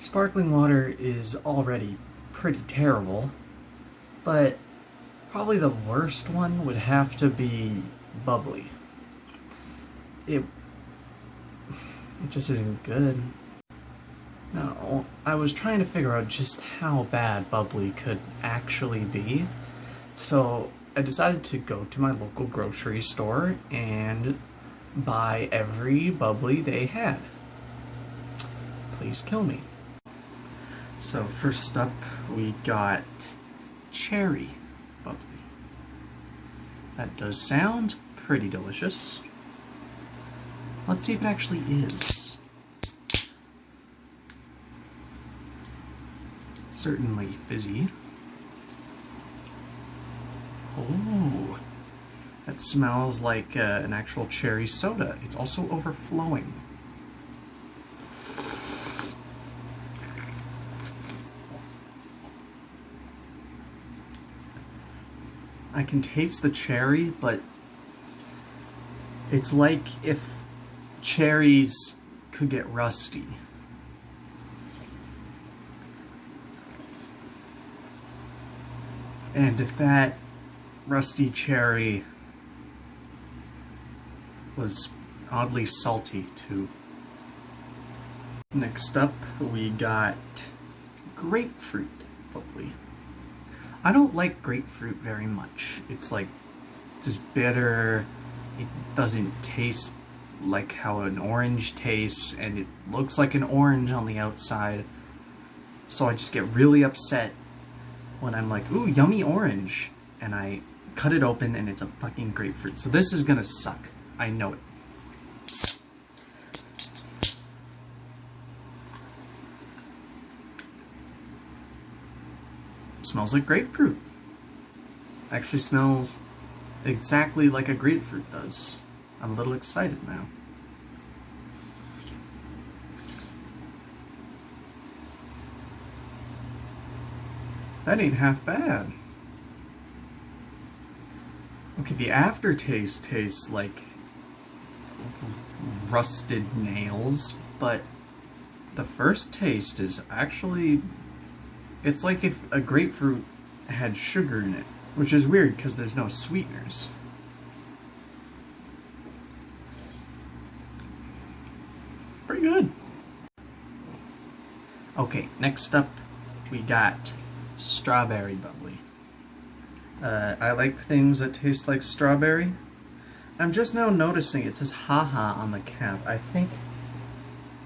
Sparkling water is already pretty terrible, but probably the worst one would have to be Bubly. It, it just isn't good. No, I was trying to figure out just how bad Bubly could actually be, so I decided to go to my local grocery store and buy every Bubly they had. Please kill me. So first up, we got cherry Bubly. That does sound pretty delicious. Let's see if it actually is. Certainly fizzy. Oh, that smells like an actual cherry soda. It's also overflowing. I can taste the cherry, but it's like if cherries could get rusty. And if that rusty cherry was oddly salty too. Next up, we got grapefruit Bubly. I don't like grapefruit very much. It's like just bitter. It doesn't taste like how an orange tastes, and it looks like an orange on the outside. So I just get really upset when I'm like, ooh, yummy orange, and I cut it open and it's a fucking grapefruit. So this is gonna suck. I know it. Smells like grapefruit. Actually smells exactly like a grapefruit does. I'm a little excited now. That ain't half bad. Okay, the aftertaste tastes like rusted nails, but the first taste is actually... It's like if a grapefruit had sugar in it, which is weird because there's no sweeteners. Pretty good. Okay, next up we got strawberry Bubly. I like things that taste like strawberry. I'm just now noticing it says haha on the cap. I think...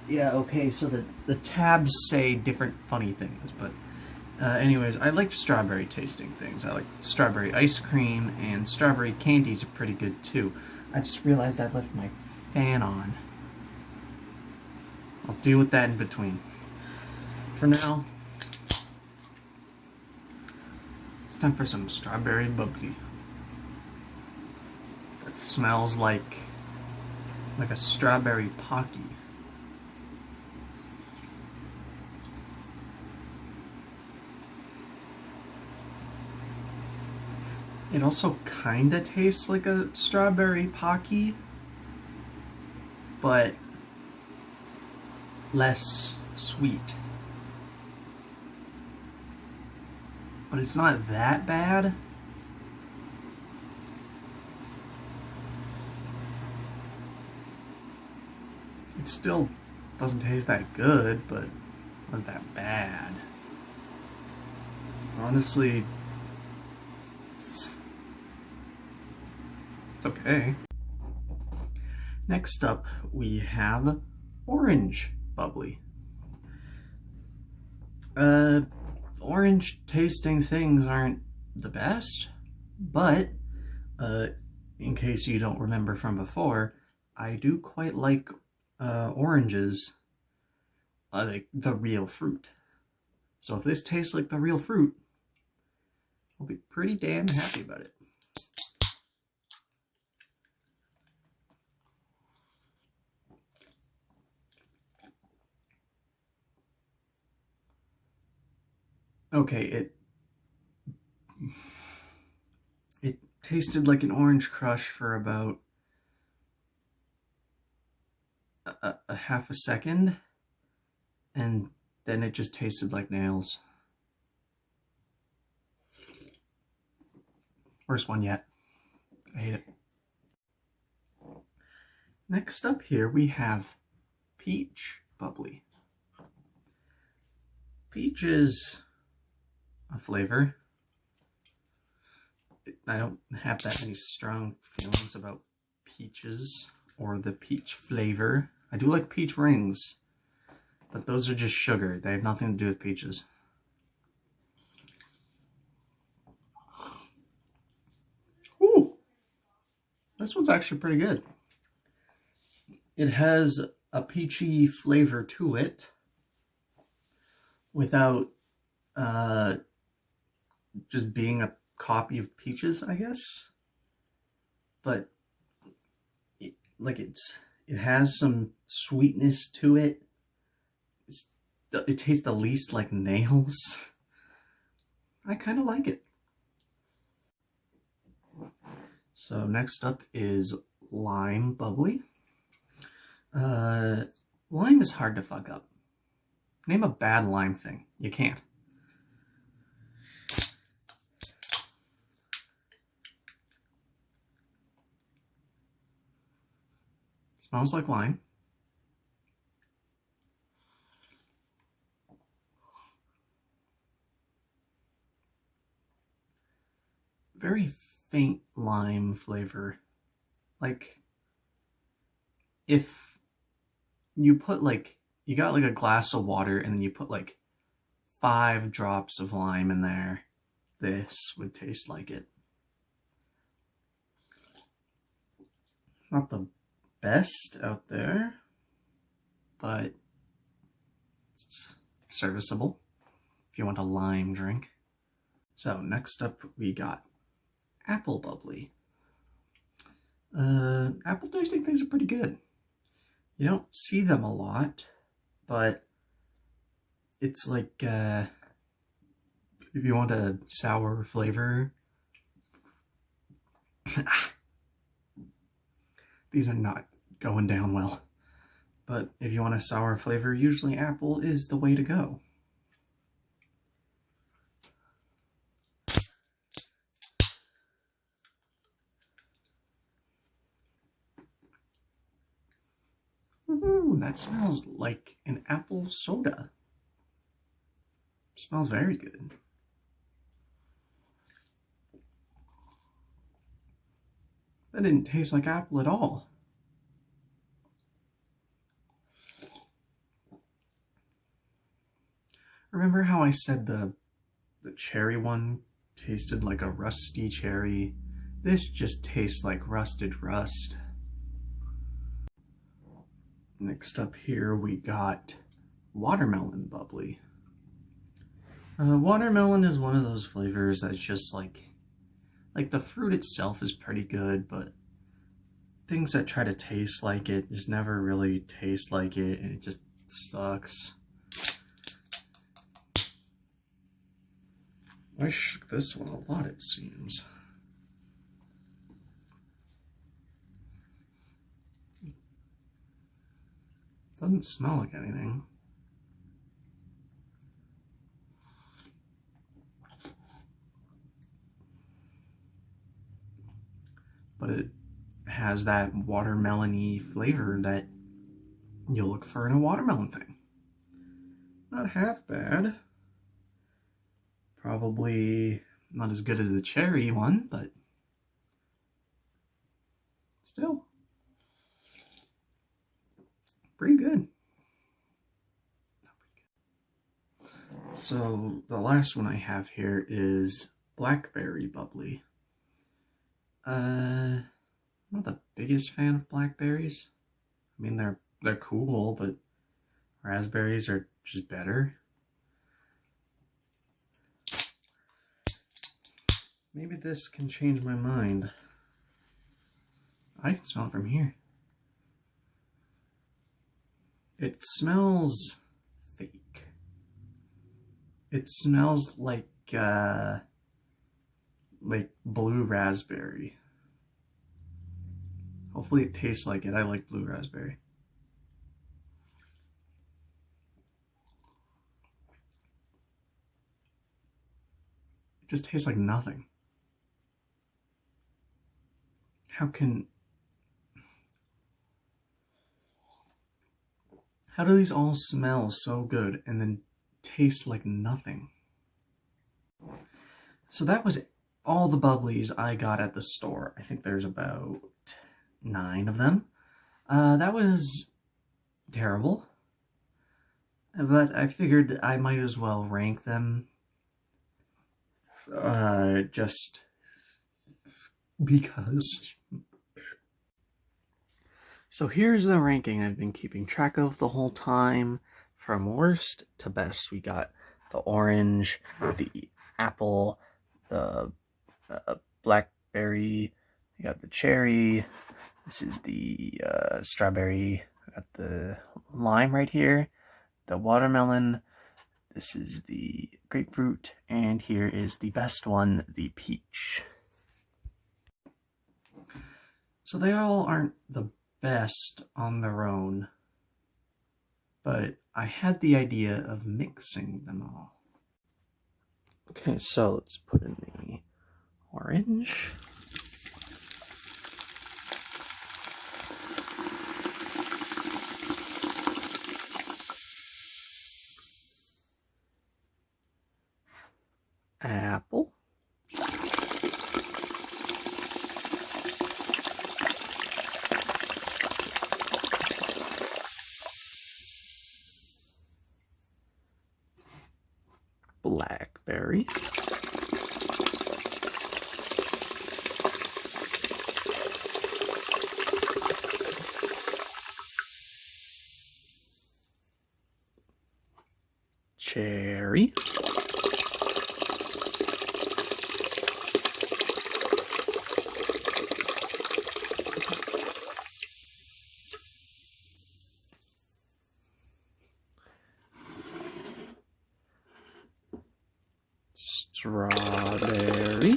Yeah, okay, so the tabs say different funny things, but... anyways, I like strawberry tasting things. I like strawberry ice cream, and strawberry candies are pretty good too. I just realized I left my fan on. I'll deal with that in between. For now, it's time for some strawberry Bubly. That smells like a strawberry pocky. It also kinda tastes like a strawberry pocky, but less sweet. But it's not that bad. It still doesn't taste that good, but not that bad. Honestly, it's okay. Next up, we have orange Bubly. Orange tasting things aren't the best, but in case you don't remember from before, I do quite like oranges, like the real fruit. So if this tastes like the real fruit, I'll be pretty damn happy about it. Okay, it tasted like an orange crush for about a half a second, and then it just tasted like nails. Worst one yet. I hate it. Next up here we have peach bubbly. Peach is a flavor. I don't have that many strong feelings about peaches or the peach flavor. I do like peach rings, but those are just sugar. They have nothing to do with peaches. Ooh, this one's actually pretty good. It has a peachy flavor to it without just being a copy of peaches, I guess. But it has some sweetness to it. It tastes the least like nails. I kind of like it. So next up is lime bubbly. Lime is hard to fuck up. Name a bad lime thing. You can't. Smells like lime. Very faint lime flavor. Like, if you put you got a glass of water and then you put 5 drops of lime in there, this would taste like it. Not the best out there, but it's serviceable if you want a lime drink. So next up we got apple bubbly. Apple tasting things are pretty good. You don't see them a lot, but it's like if you want a sour flavor. These are not going down well. But if you want a sour flavor, usually apple is the way to go. Ooh, that smells like an apple soda. Smells very good. That didn't taste like apple at all. Remember how I said the cherry one tasted like a rusty cherry? This just tastes like rusted rust. Next up here we got watermelon bubbly. Watermelon is one of those flavors that's just like the fruit itself is pretty good, but things that try to taste like it just never really taste like it, and it just sucks. I shook this one a lot, it seems. Doesn't smell like anything. But it has that watermelon-y flavor that you look for in a watermelon thing. Not half bad. Probably not as good as the cherry one, but still pretty good. So the last one I have here is Blackberry Bubly. I'm not the biggest fan of blackberries. I mean, they're cool, but raspberries are just better. Maybe this can change my mind. I can smell it from here. It smells fake. It smells like blue raspberry. Hopefully it tastes like it. I like blue raspberry. It just tastes like nothing. How do these all smell so good and then taste like nothing? So that was all the bubblies I got at the store. I think there's about 9 of them. That was terrible, but I figured I might as well rank them just because. So here's the ranking I've been keeping track of the whole time. From worst to best, we got the orange, the apple, the blackberry, we got the cherry, this is the strawberry, we got the lime right here, the watermelon, this is the grapefruit, and here is the best one, the peach. So they all aren't the best on their own, but I had the idea of mixing them all. Okay, so let's put in the orange. Apple. Blackberry. Cherry. Strawberry.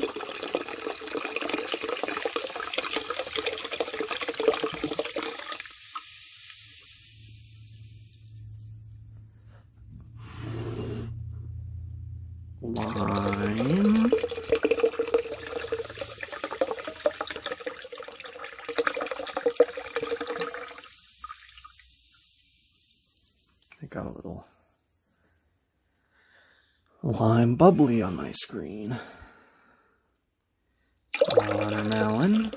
Lime. I got a little lime bubbly on my screen. Watermelon.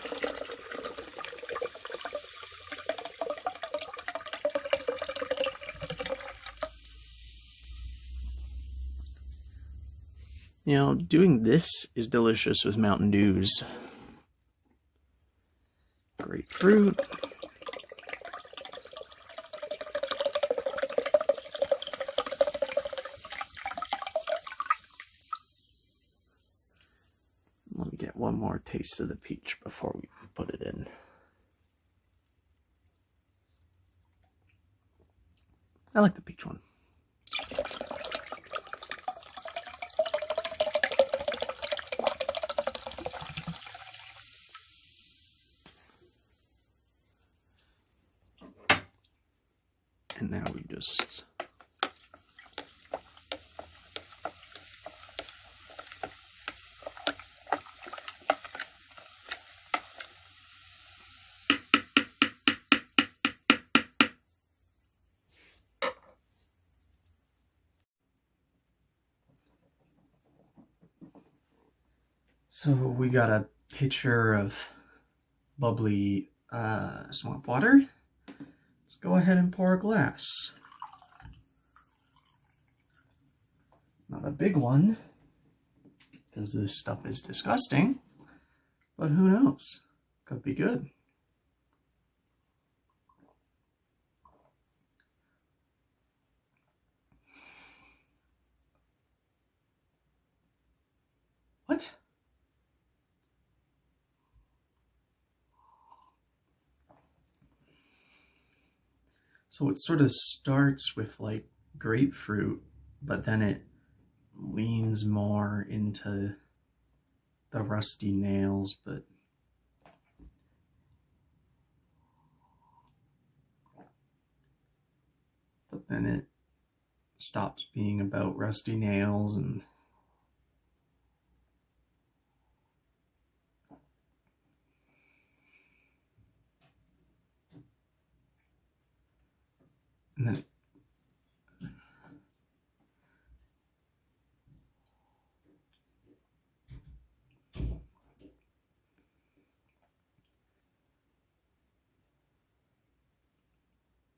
You know, doing this is delicious with Mountain Dews. Grapefruit. Let me get one more taste of the peach before we put it in. I like the peach one. And now we just So we got a pitcher of bubbly swamp water. Let's go ahead and pour a glass. Not a big one, because this stuff is disgusting, but who knows? Could be good. What? So it sort of starts with like grapefruit, but then it leans more into the rusty nails, but then it stops being about rusty nails and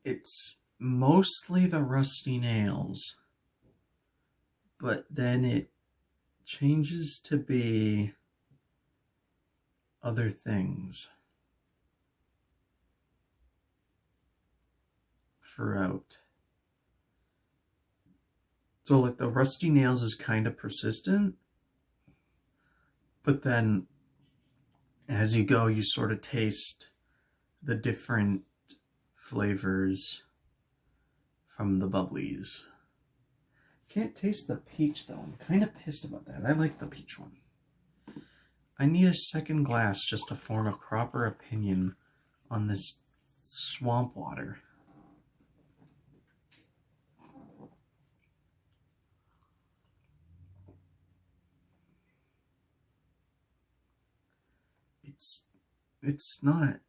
It's mostly the rusty nails, but then it changes to be other things throughout. So like the rusty nails is kind of persistent, but then as you go, you sort of taste the different flavors from the Bubblies. Can't taste the peach though. I'm kind of pissed about that. I like the peach one. I need a second glass just to form a proper opinion on this swamp water. It's not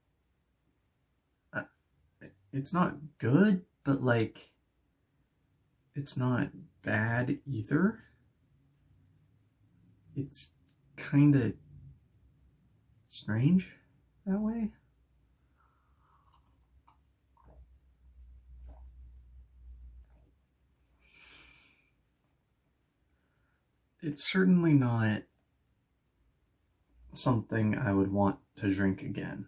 it's not good, but like it's not bad either. It's kind of strange that way. It's certainly not something I would want to drink again.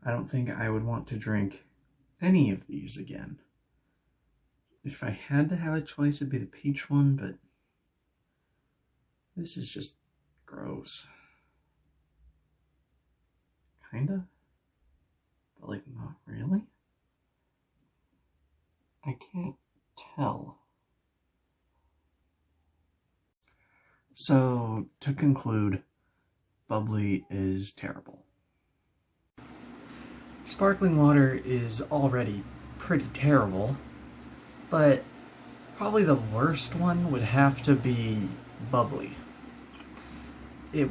I don't think I would want to drink any of these again. If I had to have a choice, it'd be the peach one, but this is just gross. Kinda, but like not really. I can't tell. So, to conclude, Bubly is terrible. Sparkling water is already pretty terrible, but probably the worst one would have to be Bubly. It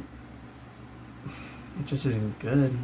just isn't good.